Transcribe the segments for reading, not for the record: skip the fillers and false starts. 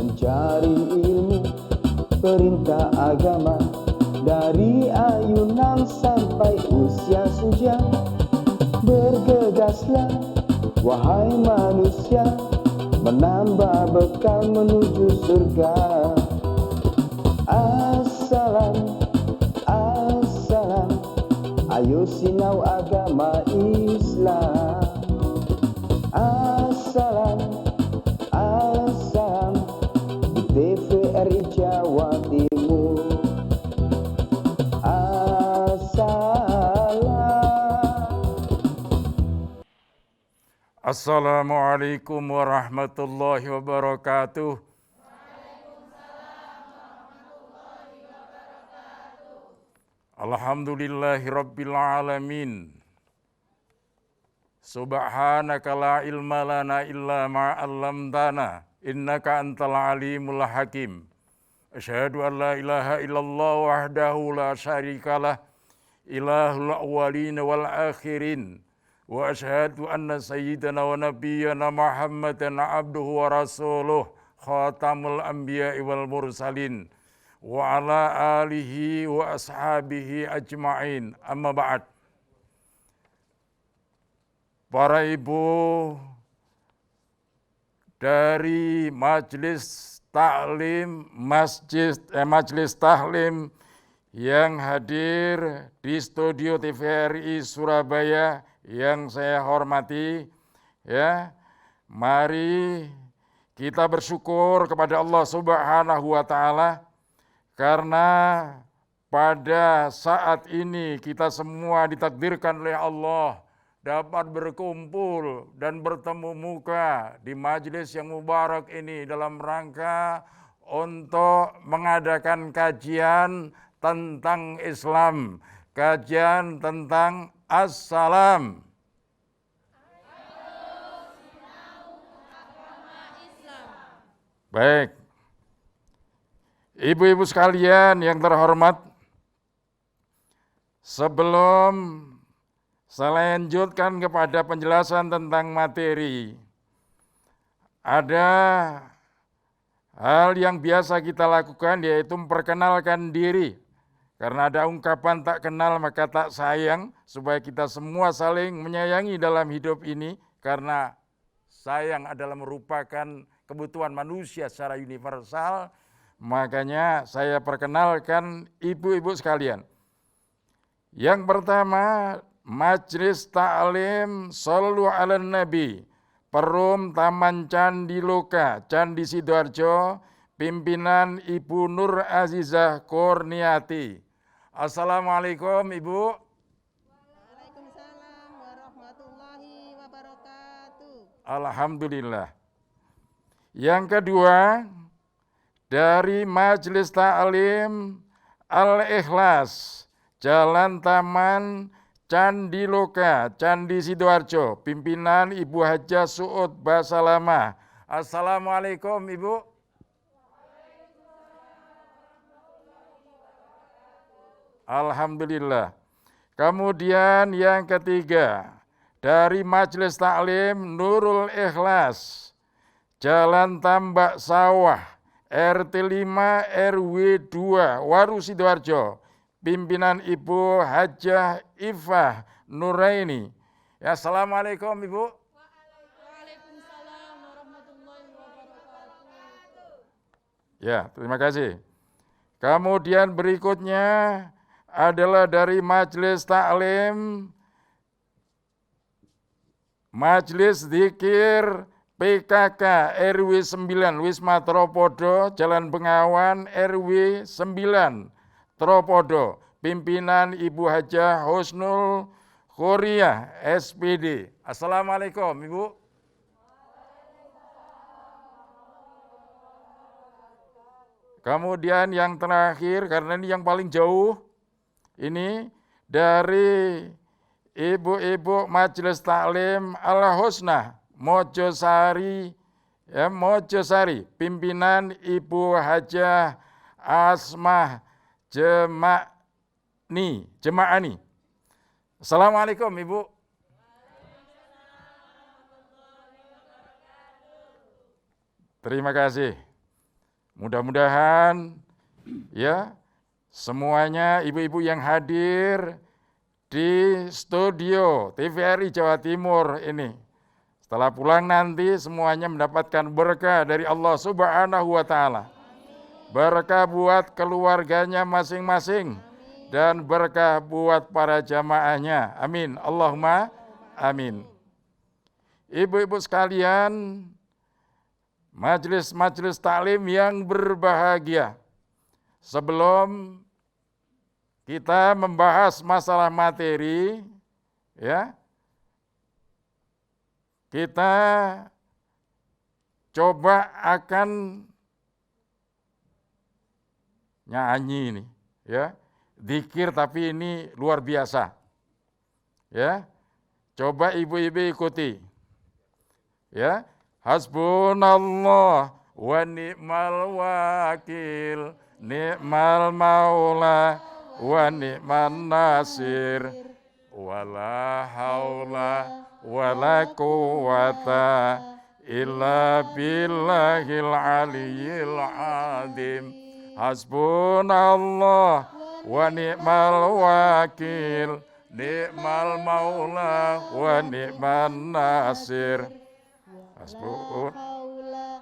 mencari ilmu perintah agama, dari ayunan sampai usia senja. Bergegaslah wahai manusia, menambah bekal menuju surga. Assalam, assalam, ayo sinau agama Islam. Assalam, assalam, di TVRI Jawa Timur. Assalamualaikum warahmatullahi wabarakatuh. Alhamdulillahi rabbil alamin. Subhanaka la ilma lana illa ma 'allamtana innaka antal alimul hakim. Asyhadu an la ilaha illallah wahdahu la syarikalah ilahul awwalin wal akhirin. Wa asyhadu anna sayyidana wa nabiyyana Muhammadan abduhu wa rasuluh khatamul anbiya'i wal mursalin wa ala alihi wa ashabihi ajma'in. Amma ba'd. Para ibu dari Majelis Taklim Majelis Tahlim yang hadir di studio TVRI Surabaya yang saya hormati, ya, mari kita bersyukur kepada Allah Subhanahu wa Ta'ala karena pada saat ini kita semua ditakdirkan oleh Allah dapat berkumpul dan bertemu muka di majelis yang mubarak ini dalam rangka untuk mengadakan kajian tentang Islam, kajian tentang Assalam. Baik, ibu-ibu sekalian yang terhormat, sebelum saya lanjutkan kepada penjelasan tentang materi, ada hal yang biasa kita lakukan, yaitu memperkenalkan diri. Karena ada ungkapan tak kenal maka tak sayang, supaya kita semua saling menyayangi dalam hidup ini, karena sayang adalah merupakan kebutuhan manusia secara universal. Makanya saya perkenalkan ibu-ibu sekalian. Yang pertama, Majelis Taklim Shallu 'alan Nabi, Perum Taman Candi Loka, Candi Sidoarjo, pimpinan Ibu Nur Azizah Kurniati. Assalamualaikum Ibu. Waalaikumsalam warahmatullahi wabarakatuh. Alhamdulillah. Yang kedua, dari Majelis Taklim Al-Ikhlas, Jalan Taman Candi Loka, Candi Sidoarjo, pimpinan Ibu Hajah Suud Basalama. Assalamualaikum Ibu. Alhamdulillah. Kemudian yang ketiga, dari Majelis Taklim Nurul Ikhlas, Jalan Tambak Sawah, RT 5 RW 2, Waru Sidoarjo, pimpinan Ibu Hajah Ifah Nuraini. Ya, Assalamualaikum Ibu. Waalaikumsalam warahmatullahi wabarakatuh. Ya, terima kasih. Kemudian berikutnya adalah dari Majelis Taklim Majelis Zikir PKK RW 9 Wisma Tropodo, Jalan Bengawan RW 9 Tropodo, pimpinan Ibu Hajah Husnul Khuriyah SPD. Assalamualaikum Ibu. Kemudian yang terakhir, karena ini yang paling jauh, ini dari ibu-ibu Majelis Taklim Al-Husnah Mojosari, ya, Mojosari, pimpinan Ibu Hajah Asmah Jemaani. Assalamualaikum Ibu. Terima kasih. Mudah-mudahan ya semuanya ibu-ibu yang hadir di studio TVRI Jawa Timur ini setelah pulang nanti semuanya mendapatkan berkah dari Allah Subhanahu wa taala. Berkah buat keluarganya masing-masing dan berkah buat para jamaahnya. Amin. Allahumma amin. Ibu-ibu sekalian, majelis-majelis taklim yang berbahagia. Sebelum kita membahas masalah materi, ya, kita coba akan nyanyi ini, ya, zikir tapi ini luar biasa, ya. Coba ibu-ibu ikuti, ya. Hasbunallah wa ni'mal wakil, ni'mal maula wa ni'man nasir, wala haula wala quwata illa billahil aliyyil azim. Hasbunallah wa ni'mal wakil, ni'mal maula wa ni'man nasir. Hasbun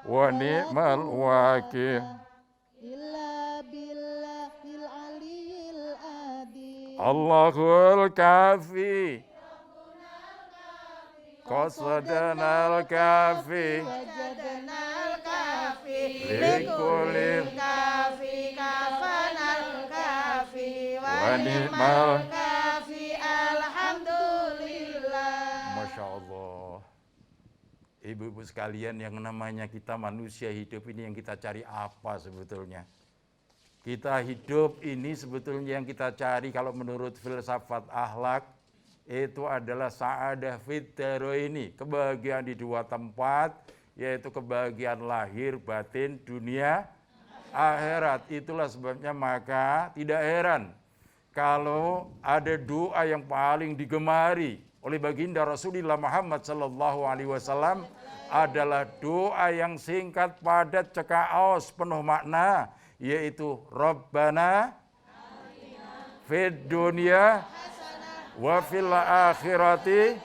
wa ni'mal wakil. Allahul kafi, qasadanal kafi, Wajadnal kafi, likulil kafi, kafanal kafi, wa ni'mal. kafi, alhamdulillah. Masya Allah. Ibu-ibu sekalian, yang namanya kita manusia hidup ini yang kita cari apa sebetulnya? Kita hidup ini sebetulnya yang kita cari kalau menurut filsafat akhlak itu adalah sa'adah fid ini, kebahagiaan di dua tempat, yaitu kebahagiaan lahir, batin, dunia, akhirat. Itulah sebabnya maka tidak heran kalau ada doa yang paling digemari oleh baginda Rasulullah Muhammad SAW adalah doa yang singkat, padat, cekaos, penuh makna, yaitu Rabbana fid dunya wa fil akhirati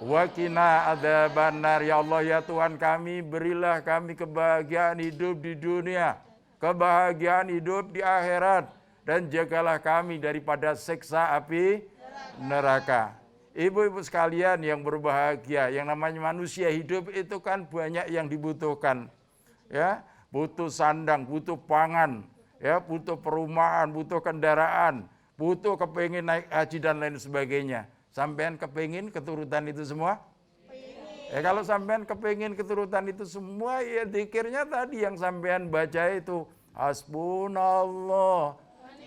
wa qina adzabannar. Ya Allah, ya Tuhan kami, berilah kami kebahagiaan hidup di dunia, kebahagiaan hidup di akhirat, dan jagalah kami daripada siksa api neraka. Ibu-ibu sekalian yang berbahagia, yang namanya manusia hidup itu kan banyak yang dibutuhkan, ya, butuh sandang, butuh pangan, ya, butuh perumahan, butuh kendaraan, butuh kepingin naik haji dan lain sebagainya. Sampean kepingin keturutan itu semua? Ya, kalau sampean kepingin keturutan itu semua, ya zikirnya tadi yang sampean baca itu hasbunallah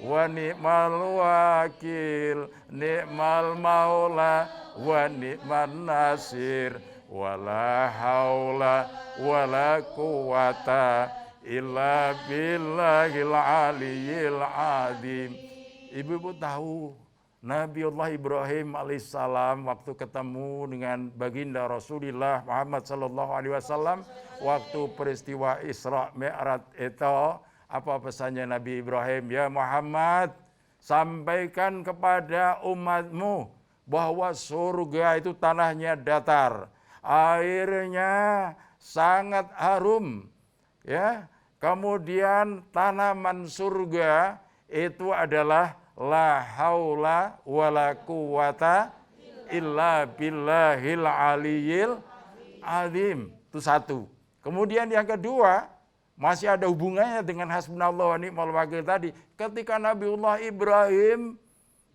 wa ni'mal wakil, ni'mal maula wa ni'man nasir, wala haula wala quwata illa billahil aliyyil azim. Ibu-ibu tahu Nabiullah Ibrahim alaihissalam waktu ketemu dengan baginda Rasulullah Muhammad SAW, waktu peristiwa Isra Mi'raj itu, apa pesannya Nabi Ibrahim? Ya Muhammad, sampaikan kepada umatmu bahwa surga itu tanahnya datar, airnya sangat harum, ya. Kemudian tanaman surga itu adalah la haula wala quwata illa billahil aliyyil azim. Itu satu. Kemudian yang kedua, masih ada hubungannya dengan hasbunallah wa ni'mal wakil tadi. Ketika Nabiullah Ibrahim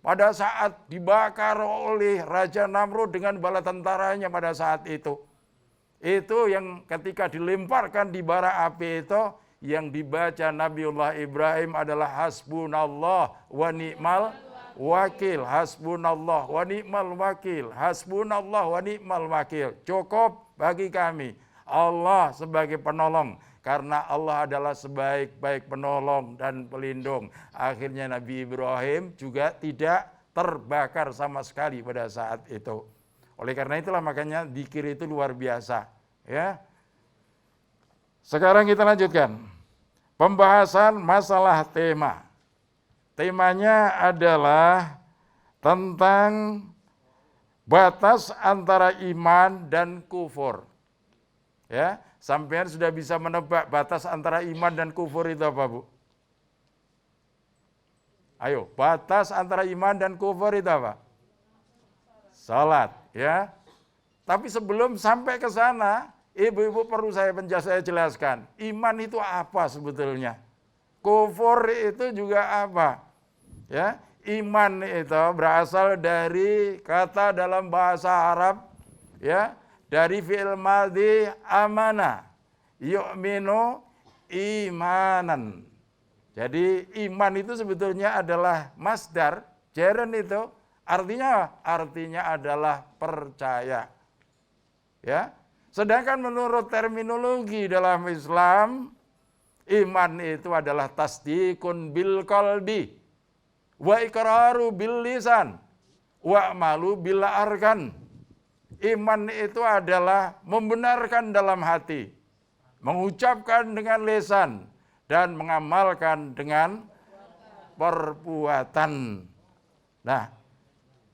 pada saat dibakar oleh Raja Namrud dengan bala tentaranya pada saat itu yang ketika dilemparkan di bara api itu, yang dibaca Nabiullah Ibrahim adalah hasbunallah wa ni'mal wakil, hasbunallah wa ni'mal wakil, hasbunallah wa ni'mal wakil. Cukup bagi kami Allah sebagai penolong, karena Allah adalah sebaik-baik penolong dan pelindung. Akhirnya Nabi Ibrahim juga tidak terbakar sama sekali pada saat itu. Oleh karena itulah makanya zikir itu luar biasa, ya. Sekarang kita lanjutkan. pembahasan masalah tema. Temanya adalah tentang batas antara iman dan kufur. Ya, sampean sudah bisa menebak batas antara iman dan kufur itu apa, Bu? Ayo, batas antara iman dan kufur itu apa? Salat, ya. Tapi sebelum sampai ke sana, ibu-ibu perlu saya jelaskan, iman itu apa sebetulnya? Kufur itu juga apa? Ya, iman itu berasal dari kata dalam bahasa Arab, ya, dari fi'il madhi amana, yu'minu imanan. Jadi iman itu sebetulnya adalah masdar, jeren itu artinya adalah percaya. Ya. Sedangkan menurut terminologi dalam Islam, iman itu adalah tasdikun bil qalbi wa iqraru bil lisan wa amalu bil arkan. Iman itu adalah membenarkan dalam hati, mengucapkan dengan lisan, dan mengamalkan dengan perbuatan. Nah,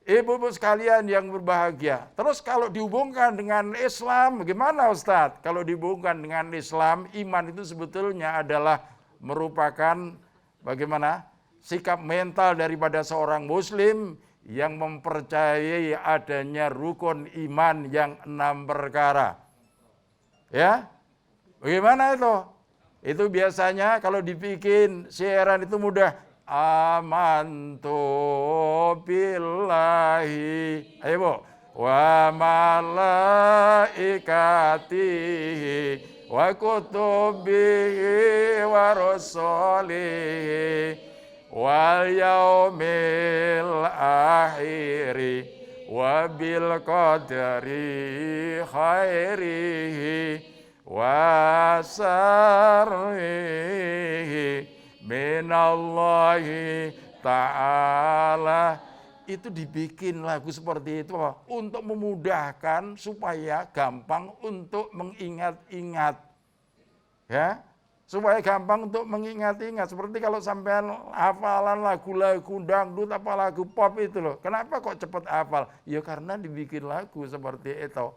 ibu-ibu sekalian yang berbahagia, terus kalau dihubungkan dengan Islam, bagaimana Ustadz? Kalau dihubungkan dengan Islam, iman itu sebetulnya adalah merupakan bagaimana? Sikap mental daripada seorang muslim yang mempercayai adanya rukun iman yang 6 perkara. Ya, bagaimana itu? Itu biasanya kalau dibikin siaran itu mudah. Amantu billahi, ayo Bu, wa malaikatihi wa kutubihi wa rusulihi wal yaumil akhiri wa bil qadri khairihi wa sarrihi minallahi ta'ala. Itu dibikin lagu seperti itu untuk memudahkan supaya gampang untuk mengingat-ingat. Ya, supaya gampang untuk mengingat-ingat. Seperti kalau sampean hafalan lagu-lagu dangdut apa lagu pop itu loh. Kenapa kok cepat hafal? Ya karena dibikin lagu seperti itu.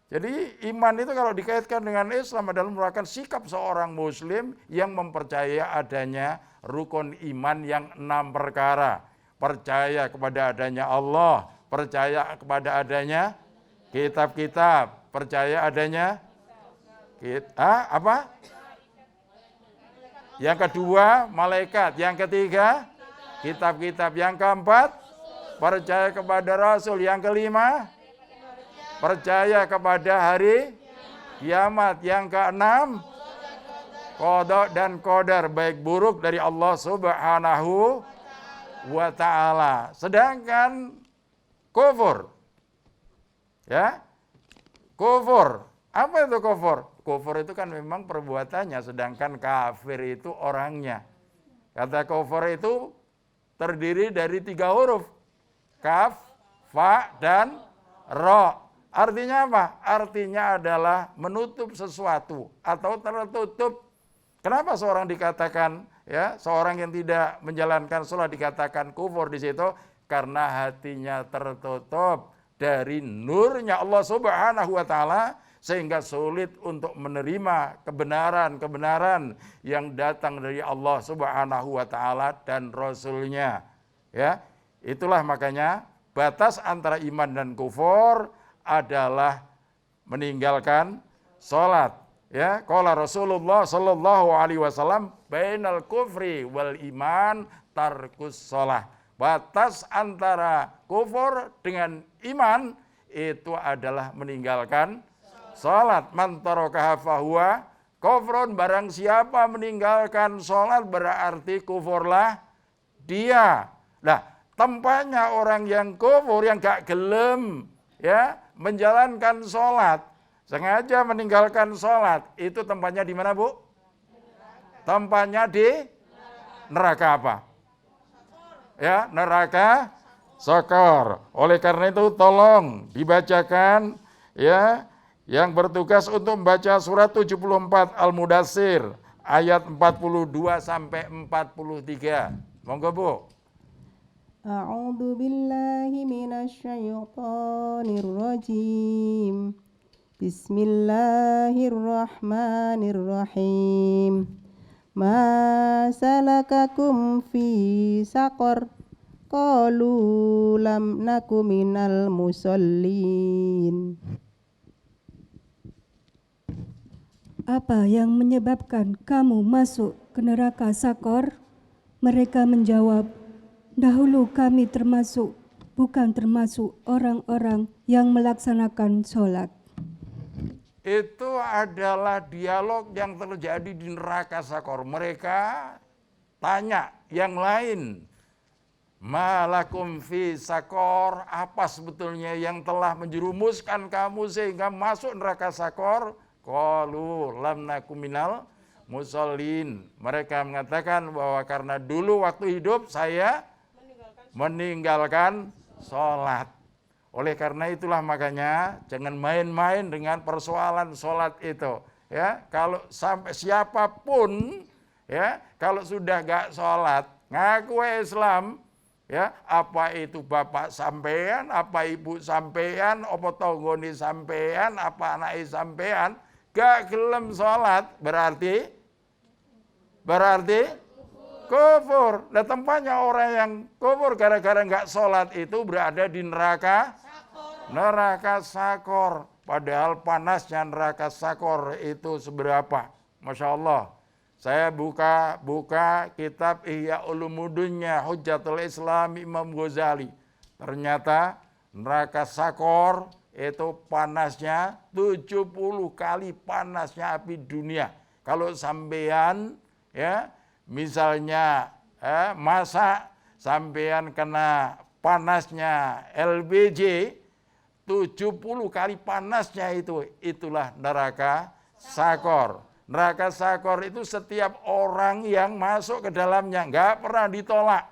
Jadi iman itu kalau dikaitkan dengan Islam adalah merupakan sikap seorang muslim yang mempercayai adanya rukun iman yang 6 perkara. Percaya kepada adanya Allah, percaya kepada adanya kitab-kitab, percaya adanya apa? Yang kedua, malaikat. Yang ketiga, kitab-kitab. Yang keempat, percaya kepada Rasul. Yang kelima, percaya kepada hari kiamat. Yang keenam, qada dan qadar, baik buruk dari Allah Subhanahu wa ta'ala. Sedangkan kufur, ya, kufur. Apa itu kufur? Kufur itu kan memang perbuatannya, sedangkan kafir itu orangnya. Kata kufur itu terdiri dari 3 huruf. Kaf, fa, dan ro. Artinya apa? Artinya adalah menutup sesuatu atau tertutup. Kenapa seorang dikatakan, ya, seorang yang tidak menjalankan sholat dikatakan kufur di situ? Karena hatinya tertutup dari nurnya Allah Subhanahu wa ta'ala, sehingga sulit untuk menerima kebenaran-kebenaran yang datang dari Allah Subhanahu wa ta'ala dan Rasulnya. Ya, itulah makanya batas antara iman dan kufur adalah meninggalkan sholat. Ya, qala Rasulullah sallallahu alaihi wasallam, bainal kufri wal iman tarkus sholah. Batas antara kufur dengan iman itu adalah meninggalkan sholat. Man tarakaha fahuwa kufrun, barang siapa meninggalkan sholat berarti kufurlah dia. Nah, tempatnya orang yang kufur, yang gak gelem, ya, menjalankan sholat, sengaja meninggalkan sholat, itu tempatnya di mana, Bu? Tempatnya di neraka apa? Ya, neraka Sakor. Oleh karena itu tolong dibacakan, ya, yang bertugas untuk membaca surat 74 Al-Mudassir ayat 42 sampai 43. Monggo Bu. A'udzu billahi minasyaitonir rajim. Bismillahirrahmanirrahim. Ma salakakum fi saqar? Qalu lam naku minal musallin. Apa yang menyebabkan kamu masuk ke neraka Sakor? Mereka menjawab, dahulu kami bukan termasuk orang-orang yang melaksanakan sholat. Itu adalah dialog yang terjadi di neraka Sakor. Mereka tanya yang lain. Malakum fi Sakor, apa sebetulnya yang telah menjerumuskan kamu sehingga masuk neraka Sakor? Qalu lam naku minal musallin. Mereka mengatakan bahwa karena dulu waktu hidup saya meninggalkan sholat. Oleh karena itulah makanya jangan main-main dengan persoalan sholat itu. Ya, kalau sampai siapapun, ya, kalau sudah gak sholat, ngaku Islam, ya, apa itu bapak sampean, apa ibu sampean, apa tonggoni sampean, apa anak sampean, gak gelem sholat, berarti kufur. Nah, tempatnya orang yang kufur gara-gara gak sholat itu berada di neraka Sakor. Padahal panasnya neraka Sakor itu seberapa? Masya Allah. Saya buka kitab Ihya Ulumuddinnya Hujjatul Islam Imam Ghazali. Ternyata neraka Sakor itu panasnya 70 kali panasnya api dunia. Kalau sampean ya misalnya masak, sampean kena panasnya LPG 70 kali panasnya itulah neraka Sakor. Neraka Sakor itu setiap orang yang masuk ke dalamnya nggak pernah ditolak,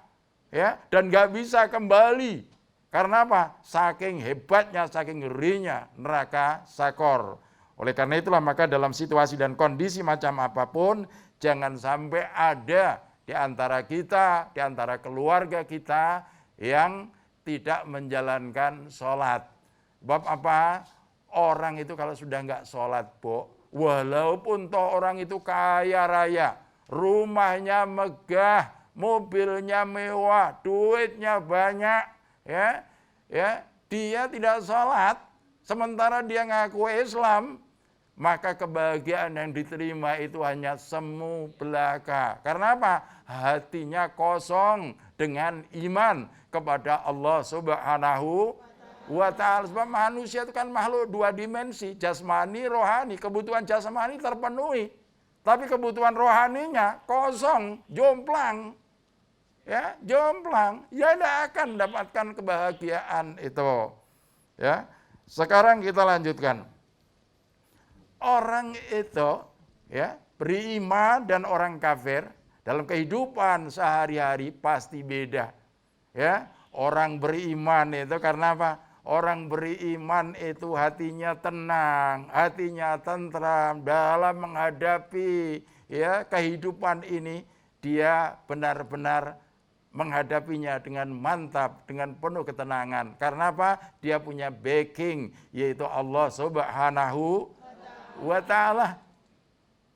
ya, dan nggak bisa kembali. Karena apa? Saking hebatnya, saking ngerinya neraka Sakor. Oleh karena itulah maka dalam situasi dan kondisi macam apapun, jangan sampai ada di antara kita, di antara keluarga kita yang tidak menjalankan sholat. Sebab apa? Orang itu kalau sudah nggak sholat, walaupun toh orang itu kaya raya, rumahnya megah, mobilnya mewah, duitnya banyak, ya, dia tidak sholat, sementara dia ngaku Islam, maka kebahagiaan yang diterima itu hanya semu belaka. Karena apa? Hatinya kosong dengan iman kepada Allah Subhanahu wa ta'ala. Sebab manusia itu kan makhluk dua dimensi, jasmani, rohani. Kebutuhan jasmani terpenuhi, tapi kebutuhan rohaninya kosong, jomplang. Ya, jomplang. Ya tidak akan mendapatkan kebahagiaan itu. Ya. Sekarang kita lanjutkan. Orang itu, ya, beriman dan orang kafir dalam kehidupan sehari-hari pasti beda. Ya, orang beriman itu karena apa? Orang beriman itu hatinya tenang, hatinya tentram dalam menghadapi, ya, kehidupan ini. Dia benar-benar menghadapinya dengan mantap, dengan penuh ketenangan. Karena apa? Dia punya backing, yaitu Allah Subhanahu wa ta'ala.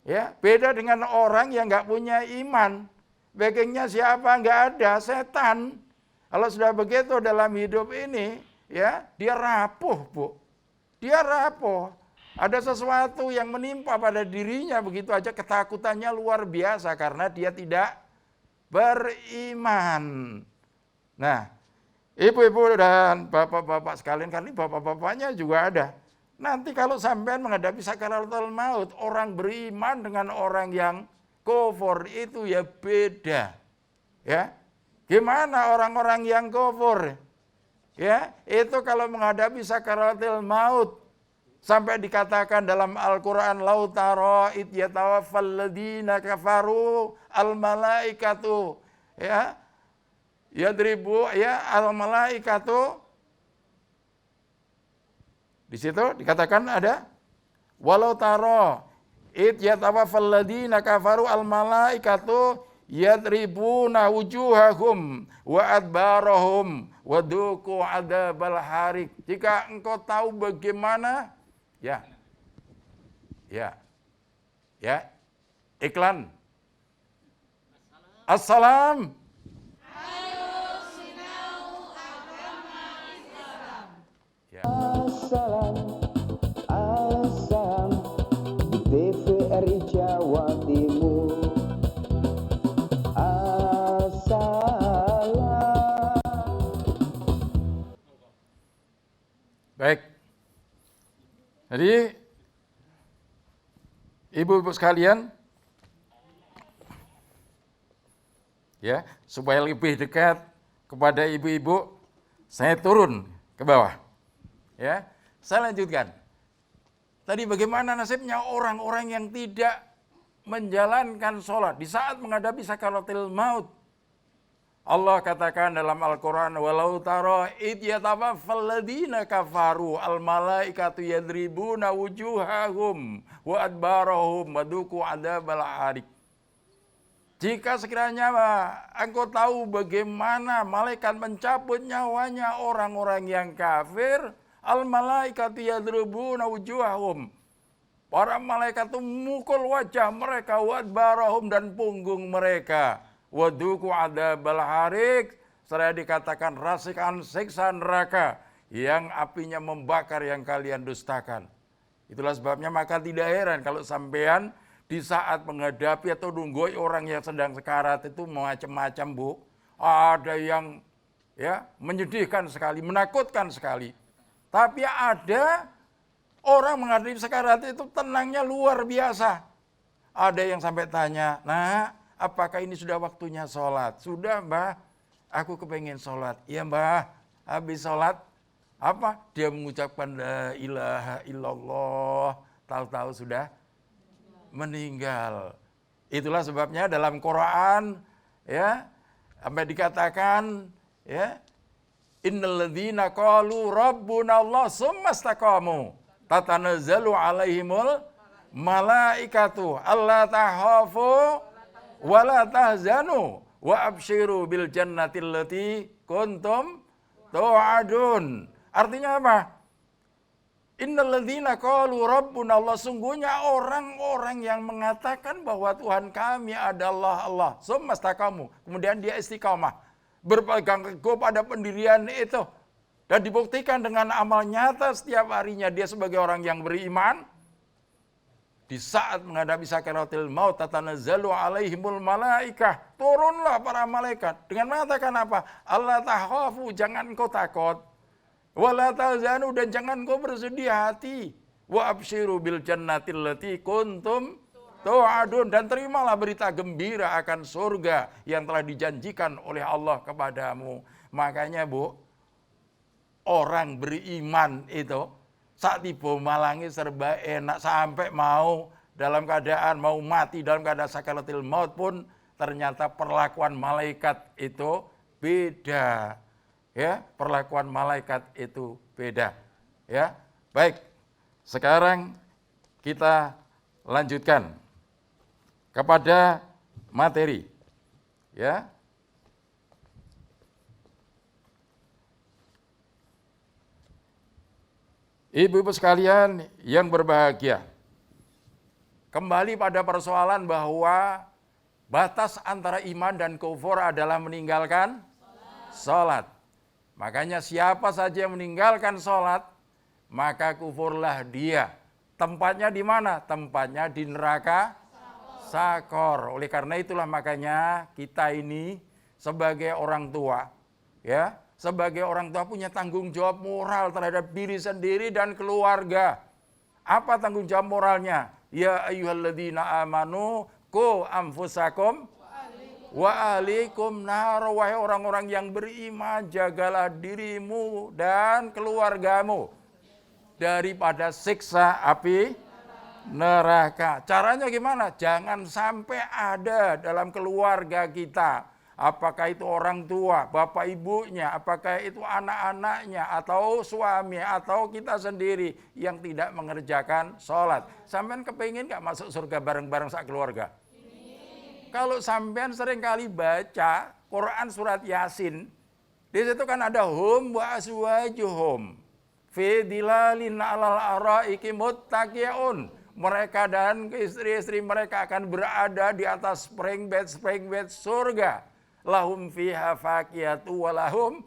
Ya, beda dengan orang yang nggak punya iman. Backingnya siapa? Nggak ada, setan. Kalau sudah begitu dalam hidup ini, ya, dia rapuh, Bu. Dia rapuh. Ada sesuatu yang menimpa pada dirinya begitu aja, ketakutannya luar biasa karena dia tidak beriman. Nah, ibu-ibu dan bapak-bapak sekalian, kali bapak-bapaknya juga ada. Nanti kalau sampean menghadapi sakaratul maut, orang beriman dengan orang yang kufur itu ya beda. Ya. Gimana orang-orang yang kufur? Ya, itu kalau menghadapi sakaratul maut sampai dikatakan dalam Al-Qur'an lau tara id yatawaffal ladzina kafaru al malaikatu, ya. Yadribu, ya, al malaikatu. Di situ dikatakan ada walau taro id yatawaffal ladzina kafaru al malaikatu yadribuna wujuhahum wa adbarahum waduku adabal harik. Jika engkau tahu bagaimana, ya, iklan. Assalam. Assalam, assalam di TVRI Jawa Timur. Assalam. Baik. Jadi ibu-ibu sekalian, ya, supaya lebih dekat kepada ibu-ibu, saya turun ke bawah. Ya, saya lanjutkan. Tadi bagaimana nasibnya orang-orang yang tidak menjalankan sholat di saat menghadapi sakaratil maut. Allah katakan dalam Al-Quran, walau tara id yatawaffal ladzina kafaru al malaikatu yadribuna wujuhahum wa adbarahum waduku adabal harik. Jika sekiranya engkau tahu bagaimana malaikat mencabut nyawanya orang-orang yang kafir, al malaikatu yadribuna wujuhahum. Para malaikat itu mukul wajah mereka, wa adbarahum, dan punggung mereka. Waduku adabal harik, seraya dikatakan rasakan siksa neraka yang apinya membakar yang kalian dustakan. Itulah sebabnya maka tidak heran kalau sampean di saat menghadapi atau nunggui orang yang sedang sekarat itu macam-macam, Bu. Ada yang menyedihkan sekali, menakutkan sekali. Tapi ada orang menghadapi sekarat itu tenangnya luar biasa. Ada yang sampai tanya, nah, apakah ini sudah waktunya sholat? Sudah, Mbah, aku kepengen sholat. Iya, Mbah, habis sholat, apa? Dia mengucapkan la ilaha illallah, tahu-tahu sudah meninggal. Itulah sebabnya dalam Quran, sampai dikatakan, innal ladzina qalu rabbuna Allah tsumma istaqamu tatanazzalu alaihimul malaikatu alla takhafu wa la tahzanu wa absyiru bil jannati allati kuntum tu'adun. Artinya apa? Innal ladzina qalu rabbuna Allah, sungguhnya orang-orang yang mengatakan bahwa Tuhan kami adalah Allah, tsumma istaqamu, kemudian dia istiqamah, berpegang teguh pada pendirian itu, dan dibuktikan dengan amal nyata setiap harinya dia sebagai orang yang beriman. Di saat menghadapi sakaratil maut, tatanazzalu alaihimul malaikah, turunlah para malaikat dengan mengatakan apa? Allah takhafu, jangan kau takut, wala tahzanu, dan jangan kau bersedih hati, wa absyiru bil jannati allati kuntum tu'adun, dan terimalah berita gembira akan surga yang telah dijanjikan oleh Allah kepadamu. Makanya, Bu, orang beriman itu saat tiba malangi serba enak, sampai mau dalam keadaan mau mati dalam keadaan sakaratil maut pun ternyata perlakuan malaikat itu beda. Ya, perlakuan malaikat itu beda. Ya, baik. Sekarang kita lanjutkan kepada materi. Ya. Ibu-ibu sekalian yang berbahagia, kembali pada persoalan bahwa batas antara iman dan kufur adalah meninggalkan sholat. Makanya siapa saja yang meninggalkan sholat, maka kufurlah dia. Tempatnya di mana? Tempatnya di neraka sakor. Oleh karena itulah makanya kita ini sebagai orang tua, sebagai orang tua punya tanggung jawab moral terhadap diri sendiri dan keluarga. Apa tanggung jawab moralnya? Ya ayyuhalladzina amanu qu anfusakum wa ahlikum nar. Wahai orang-orang yang beriman, jagalah dirimu dan keluargamu daripada siksa api neraka. Caranya gimana? Jangan sampai ada dalam keluarga kita apakah itu orang tua, bapak ibunya, apakah itu anak-anaknya, atau suami, atau kita sendiri yang tidak mengerjakan sholat. Sampean kepingin gak masuk surga bareng-bareng sak keluarga? Kalau sampean sering kali baca Quran surat Yasin, di situ kan ada hum wa azwajuhum fi dilalin alal araiki muttaqiun. Mereka dan istri-istri mereka akan berada di atas spring bed surga. Lahum fiha faqiyatu wa lahum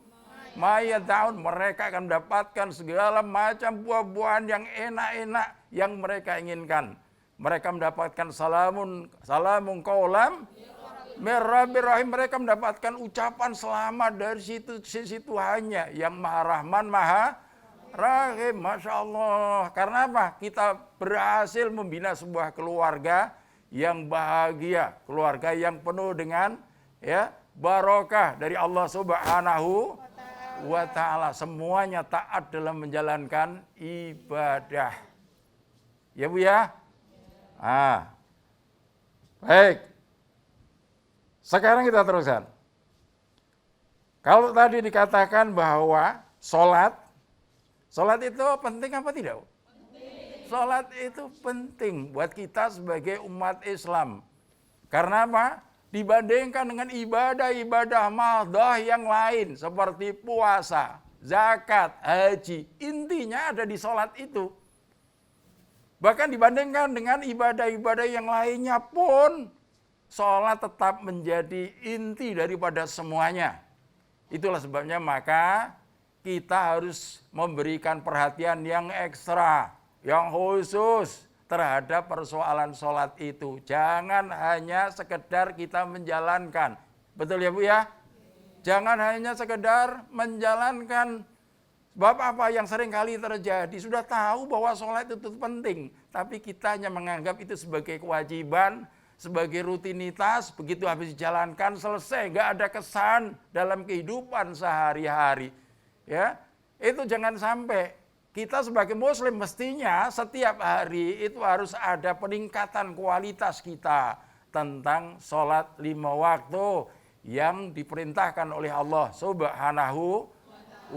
ma yad'un. Mereka akan mendapatkan segala macam buah-buahan yang enak-enak yang mereka inginkan. Mereka mendapatkan salamun qaulam mir rabbir rahim. Mereka mendapatkan ucapan selamat dari situ hanya yang Maha Rahman, Maha Rahim. Masya Allah. Karena apa? Kita berhasil membina sebuah keluarga yang bahagia, keluarga yang penuh dengan barokah dari Allah Subhanahu wa ta'ala. Semuanya taat dalam menjalankan ibadah. Ya Bu ya? Baik. Sekarang kita teruskan. Kalau tadi dikatakan bahwa sholat itu penting apa tidak? Sholat itu penting buat kita sebagai umat Islam. Karena apa? Dibandingkan dengan ibadah-ibadah madhah yang lain seperti puasa, zakat, haji, intinya ada di sholat itu. Bahkan dibandingkan dengan ibadah-ibadah yang lainnya pun, sholat tetap menjadi inti daripada semuanya. Itulah sebabnya maka kita harus memberikan perhatian yang ekstra, yang khusus terhadap persoalan sholat itu. Jangan hanya sekedar kita menjalankan. Betul ya Bu ya? Jangan hanya sekedar menjalankan. Sebab apa yang sering kali terjadi, sudah tahu bahwa sholat itu penting, tapi kita hanya menganggap itu sebagai kewajiban, sebagai rutinitas, begitu habis dijalankan selesai, nggak ada kesan dalam kehidupan sehari-hari. Ya, itu jangan sampai. Kita sebagai muslim mestinya setiap hari itu harus ada peningkatan kualitas kita tentang sholat 5 waktu yang diperintahkan oleh Allah Subhanahu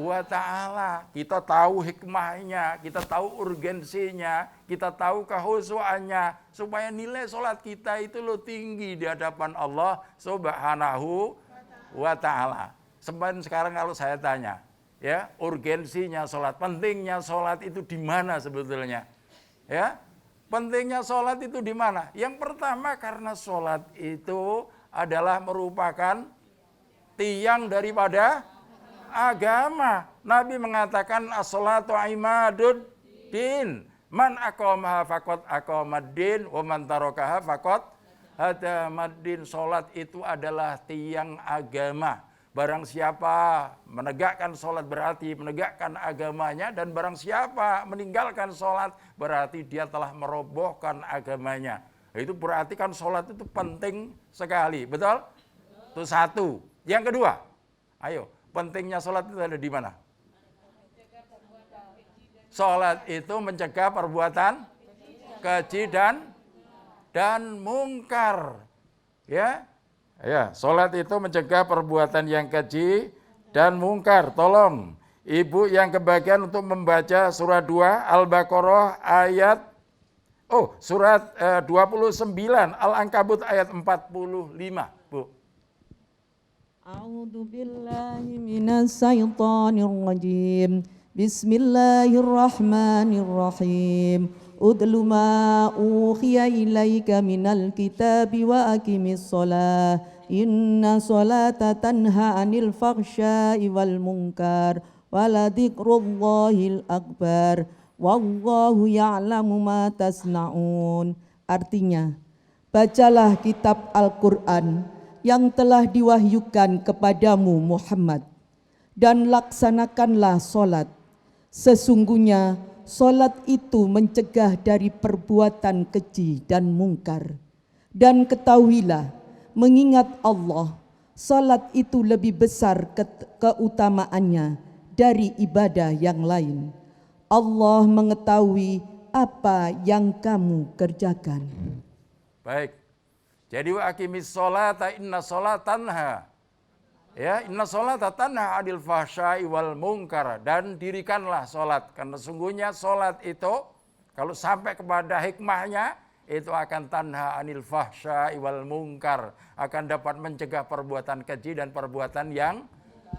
wa ta'ala. Kita tahu hikmahnya, kita tahu urgensinya, kita tahu kehusuannya, supaya nilai sholat kita itu tinggi di hadapan Allah Subhanahu wa ta'ala. Sekarang kalau saya tanya, ya, urgensinya sholat, pentingnya sholat itu di mana sebetulnya? Ya, pentingnya sholat itu di mana? Yang pertama karena sholat itu adalah merupakan tiang daripada agama. Nabi mengatakan as-sholatu imaduddin. Man aqamaha faqad aqamaddin wa man tarakaha faqad hadamaddin. Salat itu adalah tiang agama. Barang siapa menegakkan salat berarti menegakkan agamanya, dan barang siapa meninggalkan salat berarti dia telah merobohkan agamanya. Itu berarti kan salat itu penting sekali, betul? Itu satu. Yang kedua, ayo, pentingnya sholat itu ada di mana? Sholat itu mencegah perbuatan keji dan mungkar. Ya, sholat itu mencegah perbuatan yang keji dan mungkar. Tolong ibu yang kebagian untuk membaca surah 2 Al-Baqarah ayat surat 29, Al-Ankabut ayat 45, Bu. A'udzu billahi minas syaitonir rajim. Bismillahirrahmanirrahim. Udlu ma uhiya ilaika minal kitabi wa aqimis shalah. Inna sholata tanha 'anil fahsya'i wal munkar. Wala dzikrullahil akbar. Wallahu ya'lamu ma tasna'un. Artinya, bacalah kitab Al-Qur'an yang telah diwahyukan kepadamu Muhammad, dan laksanakanlah solat. Sesungguhnya solat itu mencegah dari perbuatan keji dan mungkar. Dan ketahuilah, mengingat Allah, solat itu lebih besar keutamaannya dari ibadah yang lain. Allah mengetahui apa yang kamu kerjakan. Baik. Jadi wa aqimis sholata inna sholat tanha Ya, inna sholata tanha 'anil fahsya'i wal munkar, dan dirikanlah sholat, karena sungguhnya sholat itu kalau sampai kepada hikmahnya itu akan tanha 'anil fahsya'i wal munkar, akan dapat mencegah perbuatan keji dan perbuatan yang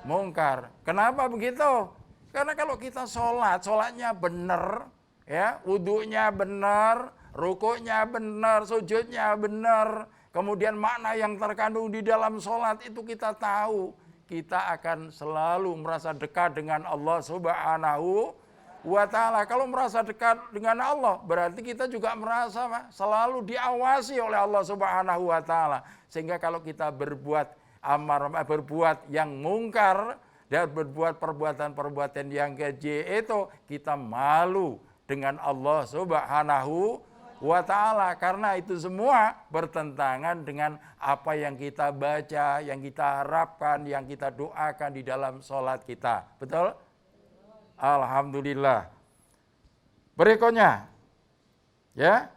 mungkar. Kenapa begitu? Karena kalau kita sholatnya benar, ya, wudunya benar, rukuknya benar, sujudnya benar, kemudian makna yang terkandung di dalam sholat itu kita tahu, kita akan selalu merasa dekat dengan Allah Subhanahu wa ta'ala. Kalau merasa dekat dengan Allah, berarti kita juga merasa selalu diawasi oleh Allah Subhanahu wa ta'ala. Sehingga kalau kita berbuat berbuat yang mungkar dan berbuat perbuatan-perbuatan yang keji itu, kita malu dengan Allah Subhanahu wa ta'ala, karena itu semua bertentangan dengan apa yang kita baca, yang kita harapkan, yang kita doakan di dalam sholat kita. Betul? Alhamdulillah. Berikutnya, ya,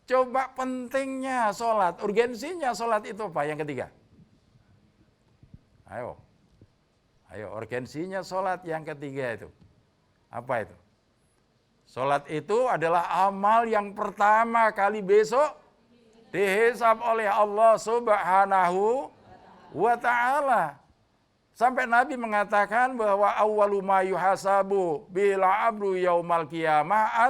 coba pentingnya sholat, urgensinya sholat itu apa? Yang ketiga, ayo, urgensinya sholat yang ketiga itu apa itu? Sholat itu adalah amal yang pertama kali besok dihisab oleh Allah Subhanahu wa ta'ala. Sampai Nabi mengatakan bahwa awwalu ma yuhasabu bil 'abdu yaumal qiyamah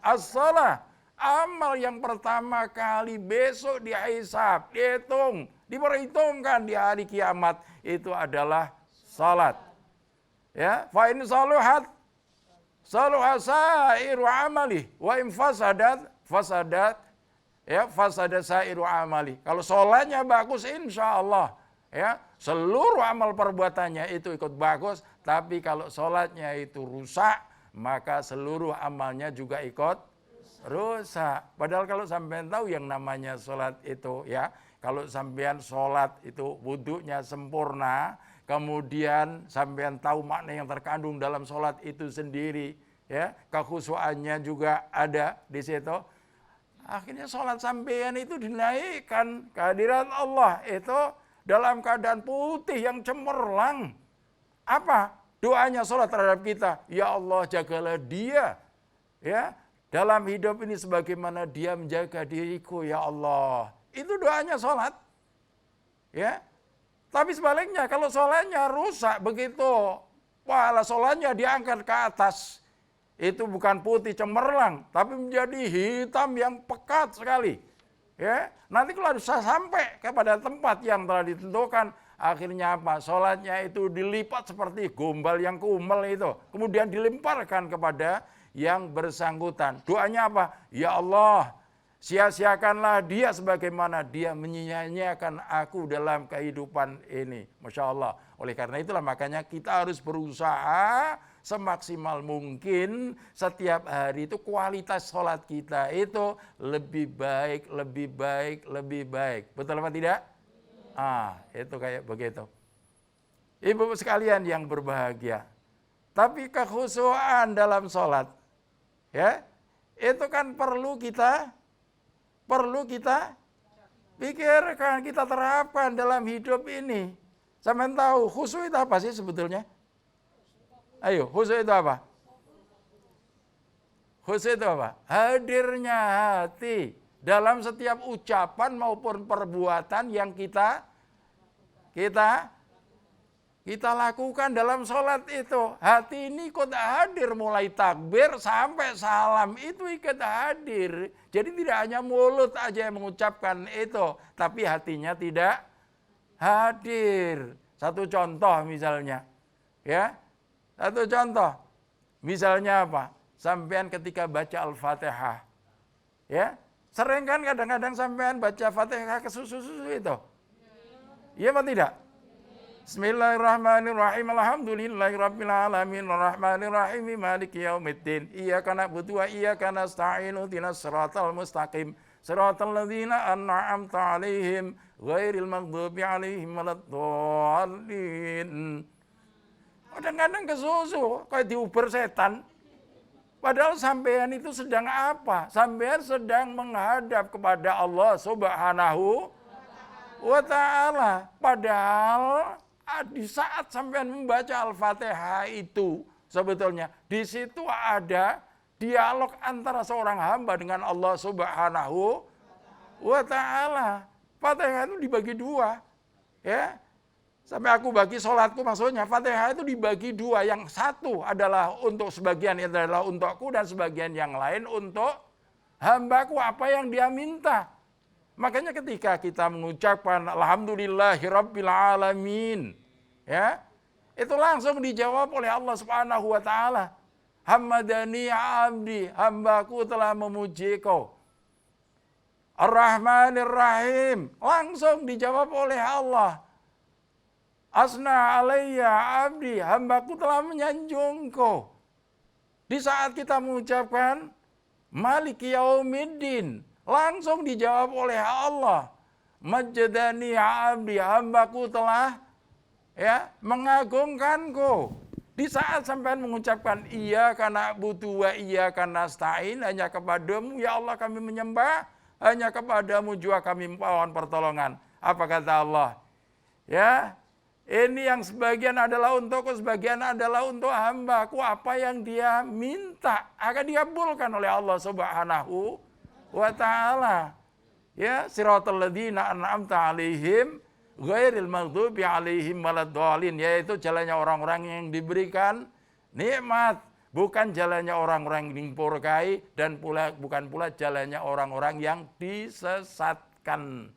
as-shalah. Amal yang pertama kali besok dihisab, dihitung, diperhitungkan di hari kiamat itu adalah salat. Ya, fa in saluhat saluha sairu amali wa in fasadat fasada sairu amali. Kalau sholatnya bagus, insya Allah, ya, seluruh amal perbuatannya itu ikut bagus. Tapi kalau sholatnya itu rusak, maka seluruh amalnya juga ikut rusak. Padahal kalau sampean tahu yang namanya sholat itu, ya, kalau sampean sholat itu wudunya sempurna, kemudian sampean tahu makna yang terkandung dalam sholat itu sendiri, ya, kekhusyuannya juga ada di situ. Akhirnya sholat sampean itu dinaikkan kehadirat Allah itu dalam keadaan putih yang cemerlang. Apa doanya sholat terhadap kita? Ya Allah, jagalah dia, ya, dalam hidup ini sebagaimana dia menjaga diriku, ya Allah. Itu doanya sholat, ya. Tapi sebaliknya, kalau sholatnya rusak begitu, pahala sholatnya diangkat ke atas, itu bukan putih cemerlang, tapi menjadi hitam yang pekat sekali. Ya, nanti kalau bisa sampai kepada tempat yang telah ditentukan, akhirnya apa? Sholatnya itu dilipat seperti gombal yang kumel itu, kemudian dilemparkan kepada yang bersangkutan. Doanya apa? Ya Allah, sia-siakanlah dia sebagaimana dia menyia-nyiakan aku dalam kehidupan ini. Masya Allah. Oleh karena itulah makanya kita harus berusaha semaksimal mungkin setiap hari itu kualitas sholat kita itu lebih baik, lebih baik, lebih baik. Betul apa tidak? Itu kayak begitu. Ibu sekalian yang berbahagia. Tapi kekhusyuan dalam sholat, ya, itu kan perlu kita pikirkan, kita terapkan dalam hidup ini. Sampean tahu khusyuk itu apa sih sebetulnya? Ayo, khusyuk itu apa? Khusyuk itu apa? Hadirnya hati dalam setiap ucapan maupun perbuatan yang kita lakukan dalam sholat itu. Hati ini ikut hadir mulai takbir sampai salam itu ikut hadir. Jadi tidak hanya mulut aja yang mengucapkan itu, tapi hatinya tidak hadir. Satu contoh misalnya, ya. Satu contoh. Misalnya apa? Sampean ketika baca Al-Fatihah, ya. Sering kan kadang-kadang sampean baca Fatihah kesusu-susu itu. Iya apa tidak? Bismillahirrahmanirrahim. Alhamdulillahirabbil alamin arrahmanirrahim maliki yaumiddin. Iyyaka na'budu wa iyyaka nasta'in ihdinas siratal mustaqim. Siratal ladzina an'amta 'alaihim ghairil maghdubi 'alaihim waladdallin. Kadang-kadang kesusu kayak diuber setan. Padahal sampean itu sedang apa? Sampean sedang menghadap kepada Allah Subhanahu wa ta'ala. Padahal di saat sampean membaca Al-Fatihah itu sebetulnya di situ ada dialog antara seorang hamba dengan Allah Subhanahu wa ta'ala. Fatihah itu dibagi dua. Ya. Sampai aku bagi sholatku, maksudnya Fatihah itu dibagi dua. Yang satu adalah untuk sebagian itu adalah untukku, dan sebagian yang lain untuk hambaku, apa yang dia minta. Makanya ketika kita mengucapkan alhamdulillahirabbil alamin, ya, itu langsung dijawab oleh Allah Subhanahu wa taala. Hammadani abdi, hambaku telah memuji kau. Ar-Rahmanir Rahim, langsung dijawab oleh Allah. Asna alayya abdi, hambaku telah menyanjung kau. Di saat kita mengucapkan Maliki yaumiddin, langsung dijawab oleh Allah. Majjadani abdi, hambaku telah mengagungkanku. Di saat sampai mengucapkan iyyaka na'budu wa iyyaka nasta'in, hanya kepadamu ya Allah kami menyembah, hanya kepadamu juga kami mohon pertolongan. Apa kata Allah? Ya, ini yang sebagian adalah untukku, sebagian adalah untuk hambaku. Apa yang dia minta akan dikabulkan oleh Allah Subhanahu wa ta'ala. Ya, siratal ladzina an'amta alaihim ghairil maghdubi alaihim waladdallin, yaitu jalannya orang-orang yang diberikan nikmat, bukan jalannya orang-orang yang dimurkai, dan bukan pula jalannya orang-orang yang disesatkan.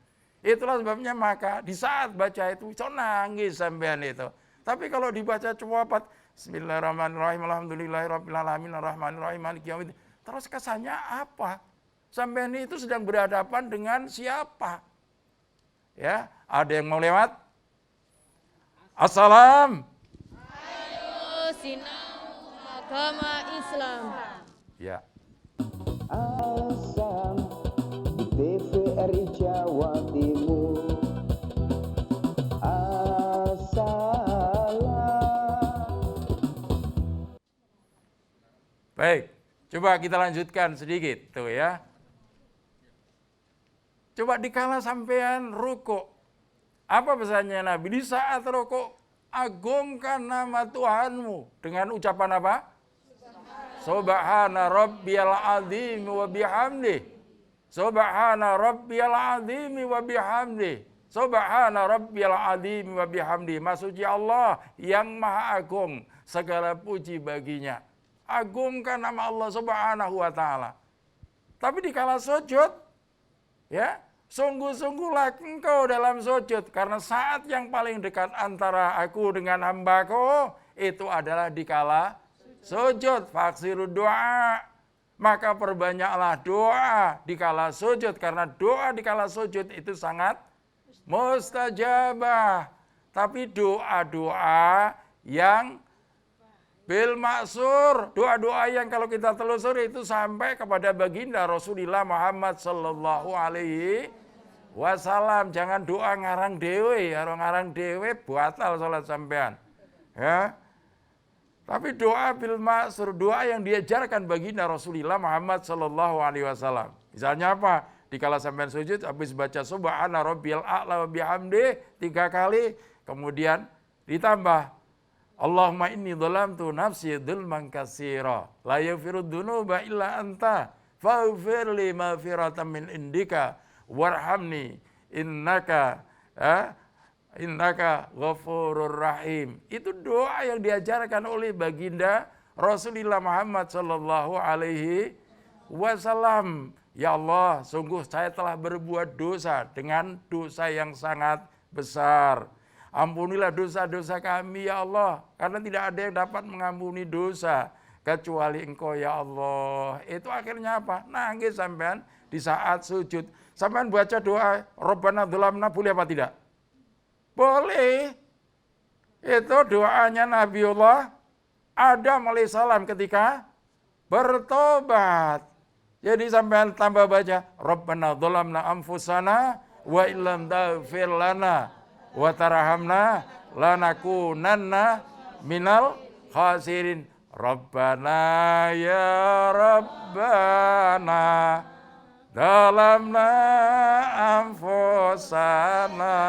Itulah sebabnya maka di saat baca itu so nangis sampean itu. Tapi kalau dibaca cepat, bismillahirrahmanirrahim, alhamdulillahirabbil alamin, arrahmanirrahim, maliki yaumiddin, terus kesannya apa? Sampean itu sedang berhadapan dengan siapa? Ya, ada yang mau lewat? Assalam. Ayo sinau agama Islam. Ya. Asam di TVRI Jawa Timur. Assalam. Baik, coba kita lanjutkan sedikit tuh ya. Coba dikala sampean rukuk. Apa pesannya Nabi? Di saat rukuk, agungkan nama Tuhanmu. Dengan ucapan apa? Subhana rabbiyal azim wa bihamdih. Subhana rabbiyal azim wa bihamdih. Subhana rabbiyal azim wa bihamdih. Maksudnya Allah yang maha agung, segala puji baginya. Agungkan nama Allah Subhanahu wa ta'ala. Tapi dikala sujud, ya, sungguh-sungguhlah engkau dalam sujud, karena saat yang paling dekat antara aku dengan hambaku itu adalah dikala sujud. Faksiru doa, maka perbanyaklah doa dikala sujud, karena doa dikala sujud itu sangat mustajabah. Tapi doa-doa yang bil maksur, doa-doa yang kalau kita telusuri itu sampai kepada baginda Rasulullah Muhammad sallallahu alaihi wasallam. Jangan doa ngarang dewe, ngarang dewe batal salat sampean. Ya. Tapi doa bil maksur, doa yang diajarkan baginda Rasulullah Muhammad sallallahu alaihi wasallam. Misalnya apa? Dikala sampean sujud habis baca subhana rabbiyal a'la wa bihamdi 3 kali, kemudian ditambah Allahumma inni dhalamtu nafsi dzulman katsira la yaghfiru dzunuba illa anta faghfir li maghfiratan min indika warhamni innaka ghafurur rahim. Itu doa yang diajarkan oleh baginda Rasulullah Muhammad sallallahu alaihi wasallam. Ya Allah, sungguh saya telah berbuat dosa dengan dosa yang sangat besar. Ampunilah dosa-dosa kami ya Allah, karena tidak ada yang dapat mengampuni dosa kecuali Engkau ya Allah. Itu akhirnya apa? Nangis sampean di saat sujud. Sampean baca doa Rabbana dzalamna, boleh apa tidak? Boleh. Itu doanya Nabiullah Adam alaihissalam ketika bertobat. Jadi sampean tambah baca Rabbana dzalamna anfusana wa illam taghfir lana wa tarhamna lanakunanna minal khasirin. Rabbana ya Rabbana dalamna anfusana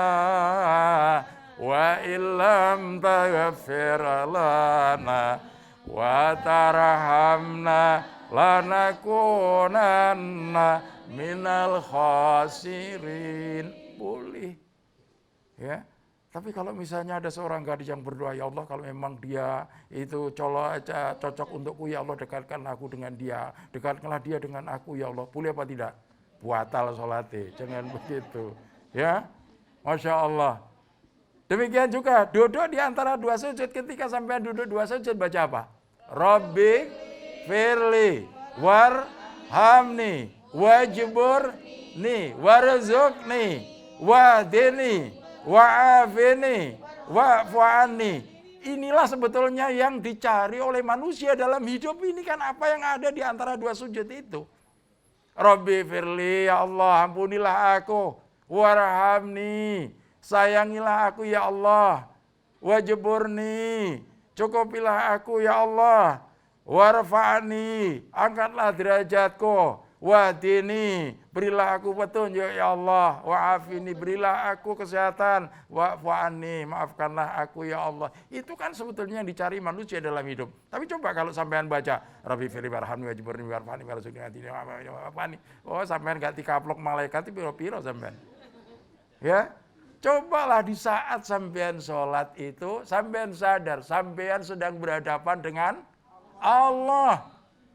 wa la illam taghfir lana wa tarhamna lanakunanna minal khasirin. Boleh. Ya. Tapi kalau misalnya ada seorang gadis yang berdoa, ya Allah kalau memang dia itu cocok untukku, ya Allah dekatkanlah aku dengan dia, dekatkanlah dia dengan aku, ya Allah. Boleh apa tidak? Batal sholatnya, jangan begitu. Ya, Masya Allah. Demikian juga duduk di antara dua sujud, ketika sampai duduk dua sujud baca apa? Rabbi firli warhamni wajburni warzuqni wahdini wa'afini wa'fu'ani. Inilah sebetulnya yang dicari oleh manusia dalam hidup ini, kan apa yang ada di antara dua sujud itu. Rabbi firli, ya Allah ampunilah aku, warhamni, sayangilah aku ya Allah, wajburni, cukupilah aku ya Allah, warfa'ni, angkatlah derajatku, wahdini, berilah aku petunjuk ya Allah, wa'afini, berilah aku kesehatan, wa'fu'ani, maafkanlah aku ya Allah. Itu kan sebetulnya yang dicari manusia dalam hidup. Tapi coba kalau sampean baca Rabbi firli warhamni wajburni warfa'ni warzuqni, oh sampean gak dikaplok malaikat itu piro-piro sampean. Ya, cobalah di saat sampean sholat itu, sampean sadar, sampean sedang berhadapan dengan Allah.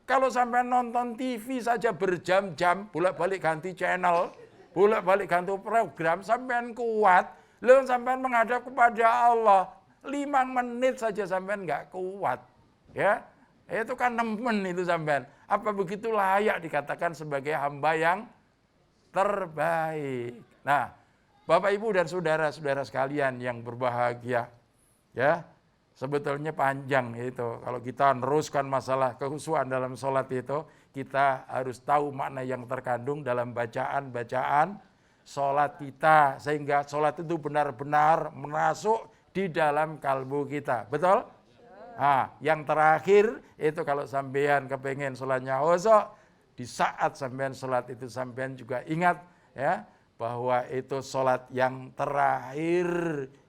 Kalau sampai nonton TV saja berjam-jam, bolak-balik ganti channel, bolak-balik ganti program, sampean kuat. Lalu sampean menghadap kepada Allah, 5 menit saja sampean nggak kuat. Ya, itu kan nemen itu sampean. Apa begitu layak dikatakan sebagai hamba yang terbaik? Nah, Bapak Ibu dan saudara-saudara sekalian yang berbahagia, ya. Sebetulnya panjang itu. Kalau kita meneruskan masalah kekhusyuan dalam sholat itu, kita harus tahu makna yang terkandung dalam bacaan-bacaan sholat kita. Sehingga sholat itu benar-benar masuk di dalam kalbu kita. Betul? Nah, yang terakhir itu kalau sampean kepengen sholatnya khusyuk, di saat sampean sholat itu sampean juga ingat ya, bahwa itu sholat yang terakhir.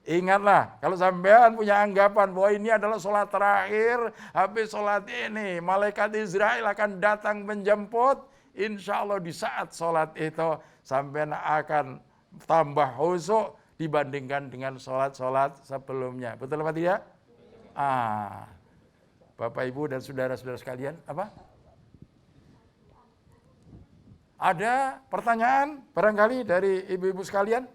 Ingatlah, kalau sampean punya anggapan bahwa ini adalah sholat terakhir, habis sholat ini, malaikat Israel akan datang menjemput, insya Allah di saat sholat itu, sampean akan tambah khusyuk dibandingkan dengan sholat-sholat sebelumnya. Betul apa tidak? Bapak, Ibu, dan saudara-saudara sekalian, apa? Ada pertanyaan barangkali dari ibu-ibu sekalian?